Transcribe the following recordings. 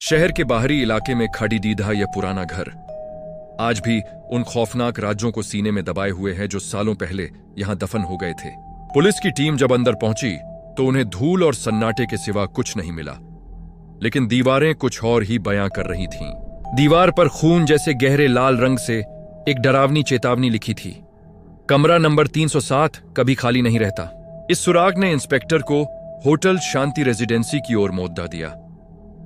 शहर के बाहरी इलाके में खड़ी दीदा यह पुराना घर आज भी उन खौफनाक राज्यों को सीने में दबाए हुए है जो सालों पहले यहां दफन हो गए थे। पुलिस की टीम जब अंदर पहुंची तो उन्हें धूल और सन्नाटे के सिवा कुछ नहीं मिला, लेकिन दीवारें कुछ और ही बयां कर रही थीं। दीवार पर खून जैसे गहरे लाल रंग से एक डरावनी चेतावनी लिखी थी, कमरा नंबर 307 कभी खाली नहीं रहता। इस सुराग ने इंस्पेक्टर को होटल शांति रेजिडेंसी की ओर मोड़ दिया,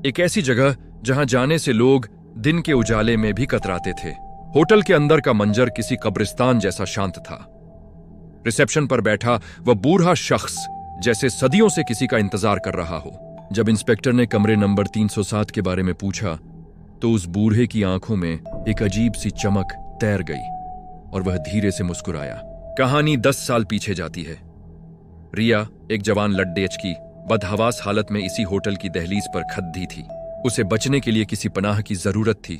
एक ऐसी जगह जहां जाने से लोग दिन के उजाले में भी कतराते थे। होटल के अंदर का मंजर किसी कब्रिस्तान जैसा शांत था। रिसेप्शन पर बैठा वह बूढ़ा शख्स जैसे सदियों से किसी का इंतजार कर रहा हो। जब इंस्पेक्टर ने कमरे नंबर 307 के बारे में पूछा तो उस बूढ़े की आंखों में एक अजीब सी चमक तैर गई और वह धीरे से मुस्कुराया। कहानी 10 साल पीछे जाती है। रिया एक जवान लड्डेच की बदहवास हालत में इसी होटल की दहलीज पर खद्दी थी। उसे बचने के लिए किसी पनाह की जरूरत थी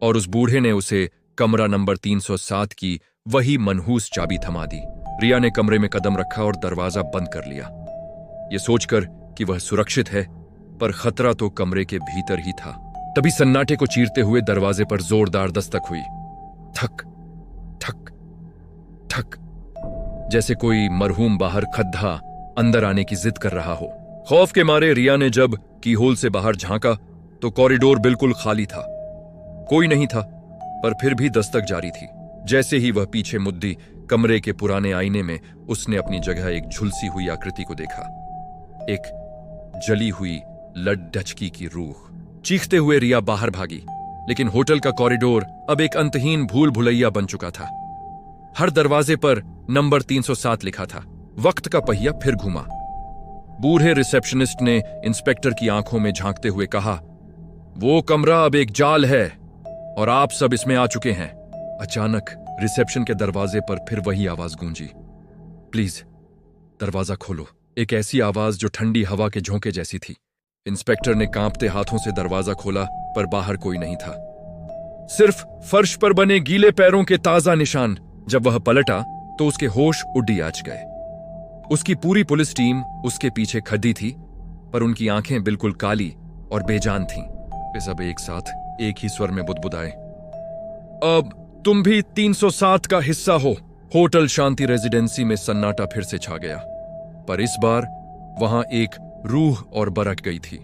और उस बूढ़े ने उसे कमरा नंबर 307 की वही मनहूस चाबी थमा दी। रिया ने कमरे में कदम रखा और दरवाजा बंद कर लिया, ये सोचकर कि वह सुरक्षित है, पर खतरा तो कमरे के भीतर ही था। तभी सन्नाटे को चीरते हुए दरवाजे पर जोरदार दस्तक हुई। ठक ठक ठक, जैसे कोई मरहूम बाहर खद्दा अंदर आने की जिद कर रहा हो। खौफ के मारे रिया ने जब कीहोल से बाहर झांका तो कॉरिडोर बिल्कुल खाली था, कोई नहीं था, पर फिर भी दस्तक जारी थी। जैसे ही वह पीछे मुद्दी कमरे के पुराने आईने में उसने अपनी जगह एक झुलसी हुई आकृति को देखा, एक जली हुई लड्डचकी की रूह। चीखते हुए रिया बाहर भागी, लेकिन होटल का कॉरिडोर अब एक अंतहीन भूल भुलैया बन चुका था। हर दरवाजे पर नंबर 307 लिखा था। वक्त का पहिया फिर घूमा। बूढ़े रिसेप्शनिस्ट ने इंस्पेक्टर की आंखों में झांकते हुए कहा, वो कमरा अब एक जाल है और आप सब इसमें आ चुके हैं। अचानक रिसेप्शन के दरवाजे पर फिर वही आवाज गूंजी, प्लीज दरवाजा खोलो। एक ऐसी आवाज जो ठंडी हवा के झोंके जैसी थी। इंस्पेक्टर ने कांपते हाथों से दरवाजा खोला, पर बाहर कोई नहीं था, सिर्फ फर्श पर बने गीले पैरों के ताजा निशान। जब वह पलटा तो उसके होश उड़ियाच गए। उसकी पूरी पुलिस टीम उसके पीछे खड़ी थी, पर उनकी आंखें बिल्कुल काली और बेजान थीं। वे सब एक साथ एक ही स्वर में बुदबुदाए, अब तुम भी 307 का हिस्सा हो। होटल शांति रेजिडेंसी में सन्नाटा फिर से छा गया, पर इस बार वहां एक रूह और बरक गई थी।